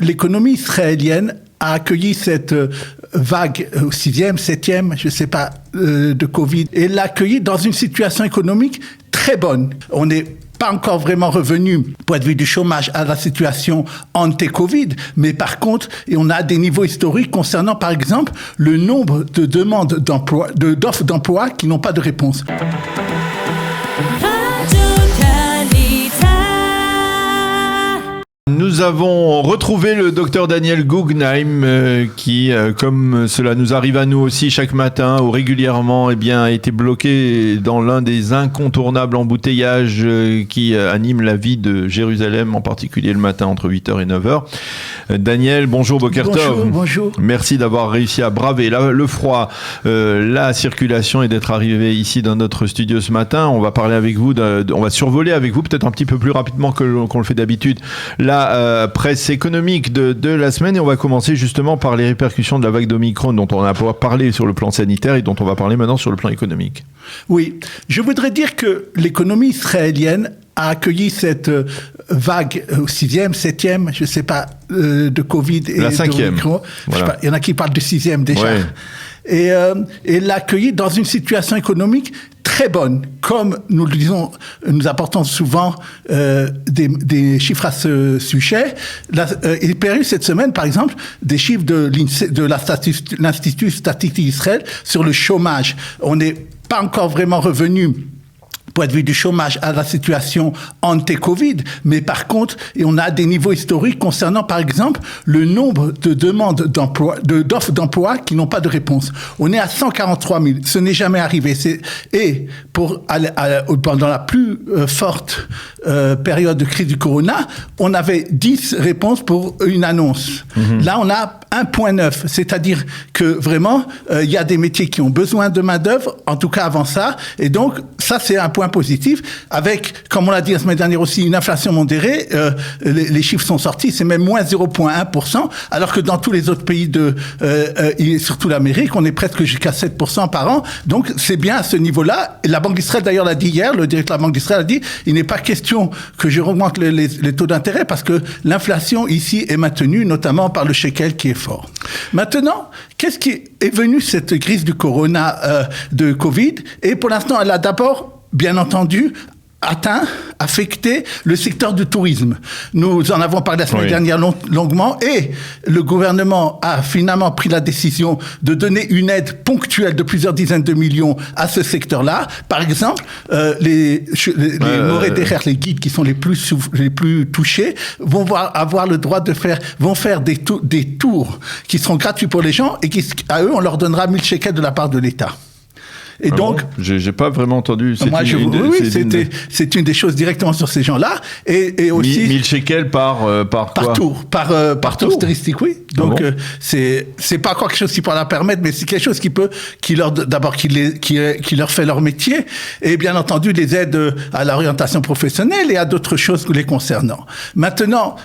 L'économie israélienne a accueilli cette vague, 6e, 7e, je ne sais pas, de Covid, et l'a accueilli dans une situation économique très bonne. On n'est pas encore vraiment revenu, point de vue du chômage, à la situation ante-Covid, mais par contre, on a des niveaux historiques concernant, par exemple, le nombre de demandes d'emploi, d'offres d'emploi qui n'ont pas de réponse. Nous avons retrouvé le docteur Daniel Guggenheim qui, comme cela nous arrive à nous aussi chaque matin ou régulièrement, a été bloqué dans l'un des incontournables embouteillages qui animent la vie de Jérusalem, en particulier le matin entre 8h et 9h. Daniel, bonjour, Boker Tov. Bonjour. Merci d'avoir réussi à braver le froid, la circulation et d'être arrivé ici dans notre studio ce matin. On va parler avec vous, on va survoler avec vous peut-être un petit peu plus rapidement qu'on le fait d'habitude la presse économique de la semaine, et on va commencer justement par les répercussions de la vague d'Omicron dont on a parlé sur le plan sanitaire et dont on va parler maintenant sur le plan économique. Oui, je voudrais dire que l'économie israélienne a accueilli cette vague 6e, 7e, je ne sais pas, de Covid et la 5e. Voilà. Il y en a qui parlent de 6e déjà. Ouais. Et l'a accueilli dans une situation économique très bonne. Comme nous le disons, nous apportons souvent des chiffres à ce sujet. Il y a eu cette semaine, par exemple, des chiffres de l'Institut statistique d'Israël sur le chômage. On n'est pas encore vraiment revenu, point de vue du chômage, à la situation ante-Covid, mais par contre, on a des niveaux historiques concernant, par exemple, le nombre de demandes d'offres d'emploi qui n'ont pas de réponse. On est à 143 000. Ce n'est jamais arrivé. Pendant la plus forte période de crise du corona, on avait 10 réponses pour une annonce. Mm-hmm. Là, on a 1,9. C'est-à-dire que vraiment, il y a des métiers qui ont besoin de main-d'œuvre, en tout cas avant ça. Et donc, ça, c'est un point positif, avec, comme on l'a dit la semaine dernière aussi, une inflation modérée. Les chiffres sont sortis, c'est même moins 0,1%, alors que dans tous les autres pays surtout l'Amérique, on est presque jusqu'à 7% par an. Donc, c'est bien à ce niveau-là. Et la Banque d'Israël, d'ailleurs, l'a dit hier, le directeur de la Banque d'Israël a dit, il n'est pas question que je augmente les taux d'intérêt parce que l'inflation ici est maintenue, notamment par le shekel qui est fort. Maintenant, qu'est-ce qui est venu cette crise du corona, de Covid? Et pour l'instant, elle a d'abord, bien entendu, affecté le secteur du tourisme. Nous en avons parlé la semaine dernière longuement, et le gouvernement a finalement pris la décision de donner une aide ponctuelle de plusieurs dizaines de millions à ce secteur-là. Par exemple, les morés derrière les guides qui sont les plus touchés vont avoir le droit vont faire des tours qui seront gratuits pour les gens, et à eux, on leur donnera 1000 shekels de la part de l'État. Et donc, j'ai pas vraiment entendu. C'est une des choses directement sur ces gens-là, et aussi 1000 shekels par quoi? Tour, par tour touristique, oui. Donc c'est pas encore quelque chose qui peut leur permettre, mais c'est quelque chose qui leur fait leur métier, et bien entendu les aide à l'orientation professionnelle et à d'autres choses les concernant. Maintenant,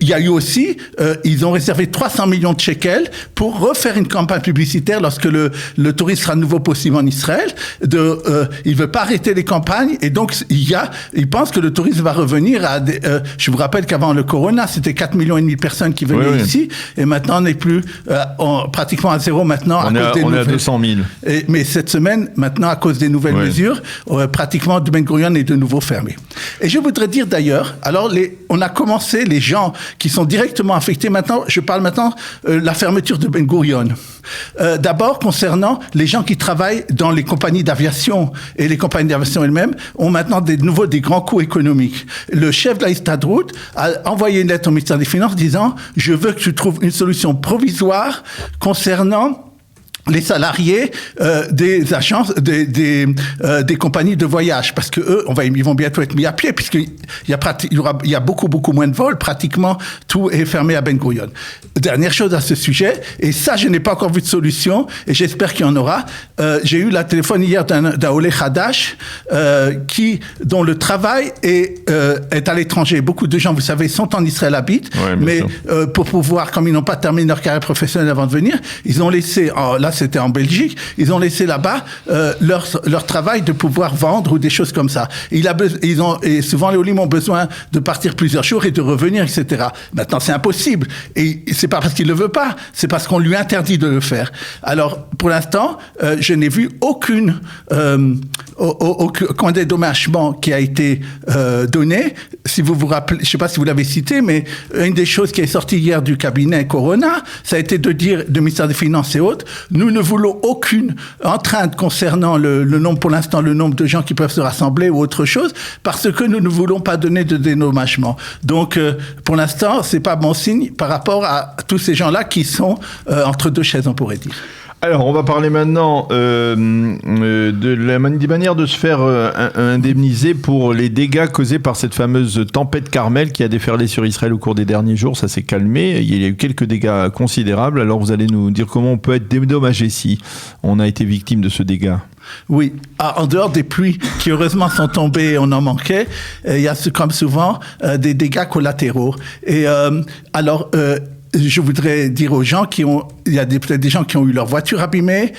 il y a eu aussi, ils ont réservé 300 millions de shekels pour refaire une campagne publicitaire lorsque le tourisme sera de nouveau possible en Israël. Il veut pas arrêter les campagnes, et donc il pense que le tourisme va revenir à je vous rappelle qu'avant le corona, c'était 4,5 millions de personnes qui venaient ici, et maintenant on n'est plus pratiquement à zéro maintenant. On est à 200 000. Mais cette semaine, maintenant, à cause des nouvelles mesures, pratiquement Ben Gurion est de nouveau fermé. Et je voudrais dire d'ailleurs, alors on a commencé, les gens qui sont directement affectés maintenant, je parle maintenant la fermeture de Ben Gurion. D'abord, concernant les gens qui travaillent dans les compagnies d'aviation, et les compagnies d'aviation elles-mêmes ont maintenant des grands coûts économiques. Le chef de la Histadrut a envoyé une lettre au ministère des Finances disant « Je veux que tu trouves une solution provisoire concernant les salariés des agences, des compagnies de voyage, parce que eux, ils vont bientôt être mis à pied, puisqu'il y a beaucoup moins de vols, pratiquement tout est fermé à Ben Gurion. Dernière chose à ce sujet, et ça, je n'ai pas encore vu de solution, et j'espère qu'il y en aura. J'ai eu la téléphone hier d'un Olé Hadash, dont le travail est à l'étranger. Beaucoup de gens, vous savez, sont en Israël, habitent, mais pour pouvoir, comme ils n'ont pas terminé leur carrière professionnelle avant de venir, ils ont laissé, là c'était en Belgique, ils ont laissé là-bas leur travail de pouvoir vendre ou des choses comme ça. Et souvent les Olim ont besoin de partir plusieurs jours et de revenir, etc. Maintenant, c'est impossible. Et c'est pas parce qu'il le veut pas, c'est parce qu'on lui interdit de le faire. Alors, pour l'instant, je n'ai vu aucun dédommagement qui a été donné. Si vous vous rappelez, je sais pas si vous l'avez cité, mais une des choses qui est sortie hier du cabinet Corona, ça a été de dire, de ministère des Finances et autres, nous ne voulons aucune entrainte concernant le nombre, pour l'instant, le nombre de gens qui peuvent se rassembler ou autre chose, parce que nous ne voulons pas donner de dédommagement. Donc, pour l'instant, c'est pas bon signe par rapport à tous ces gens-là qui sont entre deux chaises, on pourrait dire. Alors, on va parler maintenant des manières de se faire indemniser pour les dégâts causés par cette fameuse tempête Carmel qui a déferlé sur Israël au cours des derniers jours. Ça s'est calmé. Il y a eu quelques dégâts considérables. Alors, vous allez nous dire comment on peut être dédommagé si on a été victime de ce dégât. Oui, en dehors des pluies qui heureusement sont tombées, on en manquait, il y a comme souvent des dégâts collatéraux. Et je voudrais dire aux gens il y a peut-être des gens qui ont eu leur voiture abîmée.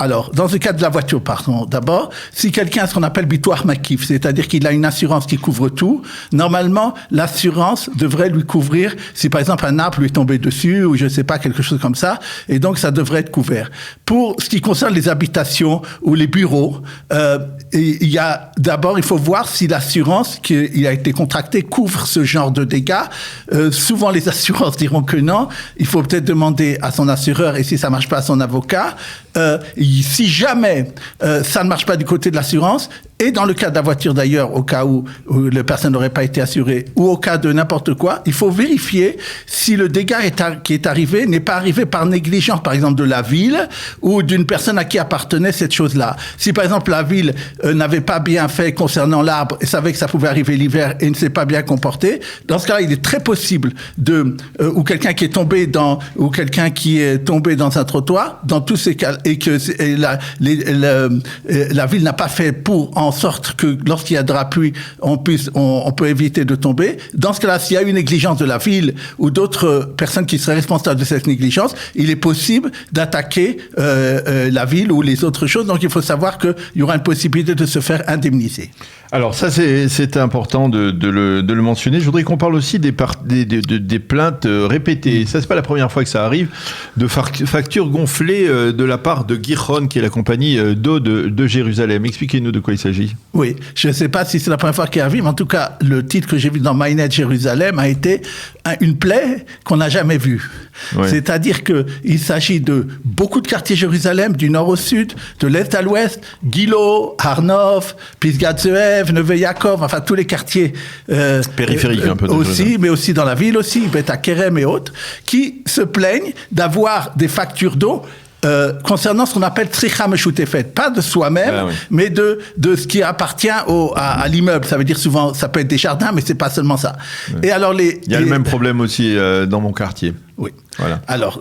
Alors, dans le cas de la voiture, pardon, d'abord, si quelqu'un a ce qu'on appelle bitoire makif, c'est-à-dire qu'il a une assurance qui couvre tout, normalement, l'assurance devrait lui couvrir si, par exemple, un arbre lui est tombé dessus ou je ne sais pas, quelque chose comme ça, et donc ça devrait être couvert. Pour ce qui concerne les habitations ou les bureaux, il faut voir si l'assurance qui a été contractée couvre ce genre de dégâts. Souvent, les assurances diront que non. Il faut peut-être demander à son assureur et si ça marche pas à son avocat. Si jamais ça ne marche pas du côté de l'assurance, et dans le cas de la voiture d'ailleurs, au cas où la personne n'aurait pas été assurée, ou au cas de n'importe quoi, il faut vérifier si le dégât qui est arrivé n'est pas arrivé par négligence, par exemple de la ville, ou d'une personne à qui appartenait cette chose-là. Si par exemple la ville n'avait pas bien fait concernant l'arbre, et savait que ça pouvait arriver l'hiver, et ne s'est pas bien comporté, dans ce cas-là, il est très possible ou quelqu'un qui est tombé dans un trottoir, dans tous ces cas, et que la ville n'a pas fait en sorte que lorsqu'il y a de la pluie, on peut éviter de tomber. Dans ce cas-là, s'il y a une négligence de la ville ou d'autres personnes qui seraient responsables de cette négligence, il est possible d'attaquer la ville ou les autres choses. Donc, il faut savoir qu'il y aura une possibilité de se faire indemniser. Alors ça, c'est important de le mentionner. Je voudrais qu'on parle aussi des plaintes répétées. Ça, c'est pas la première fois que ça arrive, de factures gonflées de la part de Giron, qui est la compagnie d'eau de Jérusalem. Expliquez-nous de quoi il s'agit. Oui, je ne sais pas si c'est la première fois qu'il arrive, mais en tout cas, le titre que j'ai vu dans MyNet Jérusalem a été une plaie qu'on n'a jamais vue. Ouais. C'est-à-dire qu'il s'agit de beaucoup de quartiers Jérusalem, du nord au sud, de l'est à l'ouest, Gilo, Har-Nof, Pisgat Ze'ev, Neve Yaakov, enfin tous les quartiers périphériques un peu aussi, mais aussi dans la ville aussi, Bet HaKerem et autres, qui se plaignent d'avoir des factures d'eau concernant ce qu'on appelle tzricha meshutefet, pas de soi-même, mais de ce qui appartient à l'immeuble. Ça veut dire souvent, ça peut être des jardins, mais c'est pas seulement ça. Ouais. Et alors il y a le même problème aussi dans mon quartier. Oui. Voilà. Alors,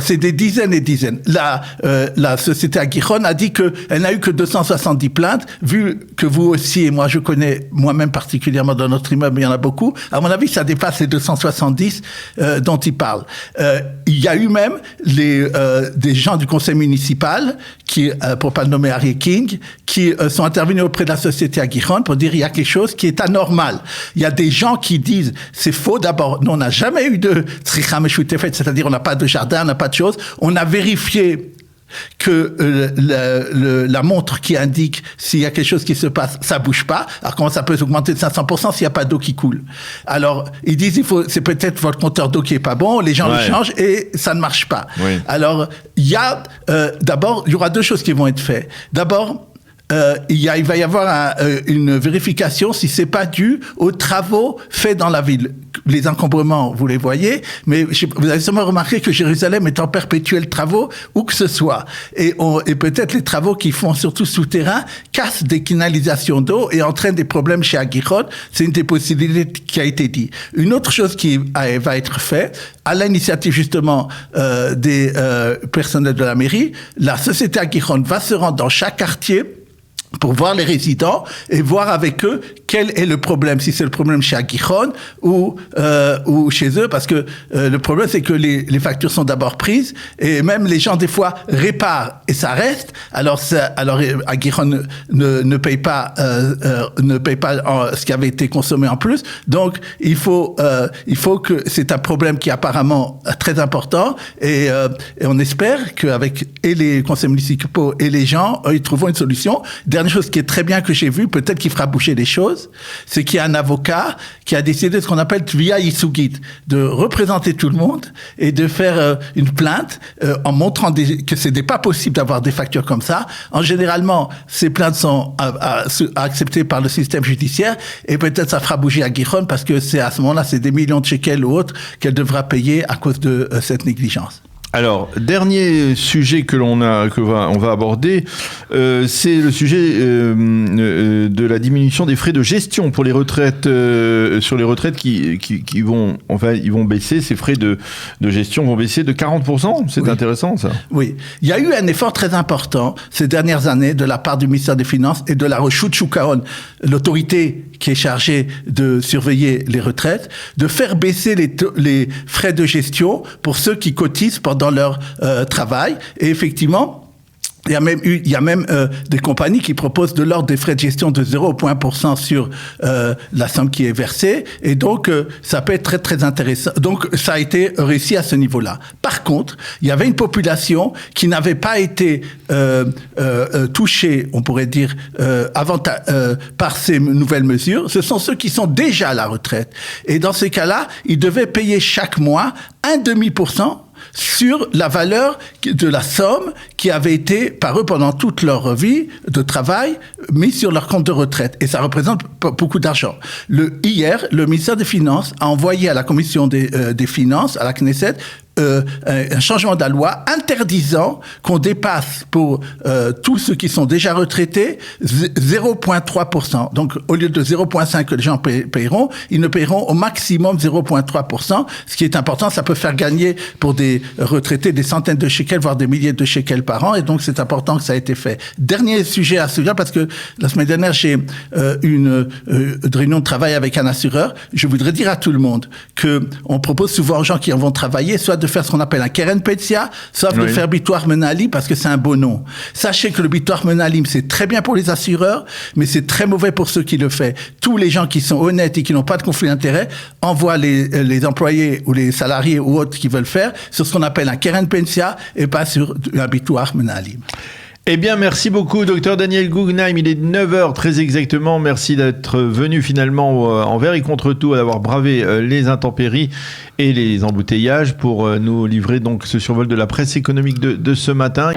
c'est des dizaines et dizaines. La société Agiron a dit qu'elle n'a eu que 270 plaintes, vu que vous aussi, et moi je connais moi-même particulièrement dans notre immeuble, il y en a beaucoup. À mon avis, ça dépasse les 270 dont il parle. Il y a eu même des gens du conseil municipal, pour pas le nommer Harry King, qui sont intervenus auprès de la société Agiron pour dire il y a quelque chose qui est anormal. Il y a des gens qui disent c'est faux. D'abord, nous on n'a jamais eu de tzricha meshutefet, c'est-à-dire on n'a pas de jardin, on n'a pas de choses. On a vérifié que la montre qui indique s'il y a quelque chose qui se passe, ça bouge pas. Alors comment ça peut augmenter de 500% s'il n'y a pas d'eau qui coule? Alors ils disent c'est peut-être votre compteur d'eau qui est pas bon, les gens le changent et ça ne marche pas. Oui. Alors d'abord il y aura deux choses qui vont être faites. D'abord il va y avoir une vérification si c'est pas dû aux travaux faits dans la ville. Les encombrements, vous les voyez, mais vous avez sûrement remarqué que Jérusalem est en perpétuel travaux, où que ce soit. Et peut-être les travaux qui font surtout souterrain cassent des canalisations d'eau et entraînent des problèmes chez Agiron. C'est une des possibilités qui a été dit. Une autre chose qui va être faite, à l'initiative justement des personnels de la mairie, la société Agiron va se rendre dans chaque quartier pour voir les résidents et voir avec eux quel est le problème, si c'est le problème chez Agiron ou chez eux, parce que le problème, c'est que les factures sont d'abord prises, et même les gens, des fois, réparent, et ça reste, alors Agiron ne paye pas ce qui avait été consommé en plus, donc il faut que c'est un problème qui est apparemment très important, et on espère qu'avec et les conseils municipaux et les gens, ils trouveront une solution. Dernière chose qui est très bien que j'ai vue, peut-être qui fera bouger les choses, c'est qu'il y a un avocat qui a décidé de ce qu'on appelle Tvia Yisugit, de représenter tout le monde et de faire une plainte en montrant que ce n'est pas possible d'avoir des factures comme ça. Généralement, ces plaintes sont acceptées par le système judiciaire, et peut-être ça fera bouger Agiron, parce que c'est à ce moment-là, c'est des millions de shekels ou autres qu'elle devra payer à cause de cette négligence. Alors, dernier sujet qu'on va aborder, c'est le sujet de la diminution des frais de gestion pour les retraites, sur les retraites qui vont, enfin, ils vont baisser, ces frais de gestion vont baisser de 40%. C'est intéressant, ça. Oui. Il y a eu un effort très important ces dernières années de la part du ministère des Finances et de la Reshut Shuk Ahon, l'autorité qui est chargée de surveiller les retraites, de faire baisser les frais de gestion pour ceux qui cotisent pendant leur travail. Et effectivement, il y a même des compagnies qui proposent de l'ordre des frais de gestion de 0,1% sur la somme qui est versée, et donc ça peut être très très intéressant. Donc ça a été réussi à ce niveau-là. Par contre, il y avait une population qui n'avait pas été touchée, on pourrait dire, par ces nouvelles mesures. Ce sont ceux qui sont déjà à la retraite. Et dans ces cas-là, ils devaient payer chaque mois 0,5% sur la valeur de la somme qui avait été par eux pendant toute leur vie de travail mise sur leur compte de retraite. Et ça représente beaucoup d'argent. Hier, le ministère des Finances a envoyé à la commission des finances, à la Knesset, un changement de la loi interdisant qu'on dépasse pour tous ceux qui sont déjà retraités 0,3%. Donc, au lieu de 0,5% que les gens paieront, ils ne paieront au maximum 0,3%. Ce qui est important, ça peut faire gagner pour des retraités des centaines de shekels, voire des milliers de shekels par an. Et donc, c'est important que ça ait été fait. Dernier sujet à celui-là, parce que la semaine dernière, j'ai une réunion de travail avec un assureur. Je voudrais dire à tout le monde que on propose souvent aux gens qui en vont travailler, soit de faire ce qu'on appelle un Keren Petsia, soit de faire Bitoire Menalim, parce que c'est un beau nom. Sachez que le Bitoire Menalim, c'est très bien pour les assureurs, mais c'est très mauvais pour ceux qui le font. Tous les gens qui sont honnêtes et qui n'ont pas de conflit d'intérêt envoient les employés ou les salariés ou autres qui veulent faire sur ce qu'on appelle un Keren Petsia et pas sur un Bitoire Menalim. Eh bien, merci beaucoup, Dr Daniel Guggenheim. Il est 9h très exactement. Merci d'être venu finalement envers et contre tout, d'avoir bravé les intempéries et les embouteillages pour nous livrer donc ce survol de la presse économique de ce matin.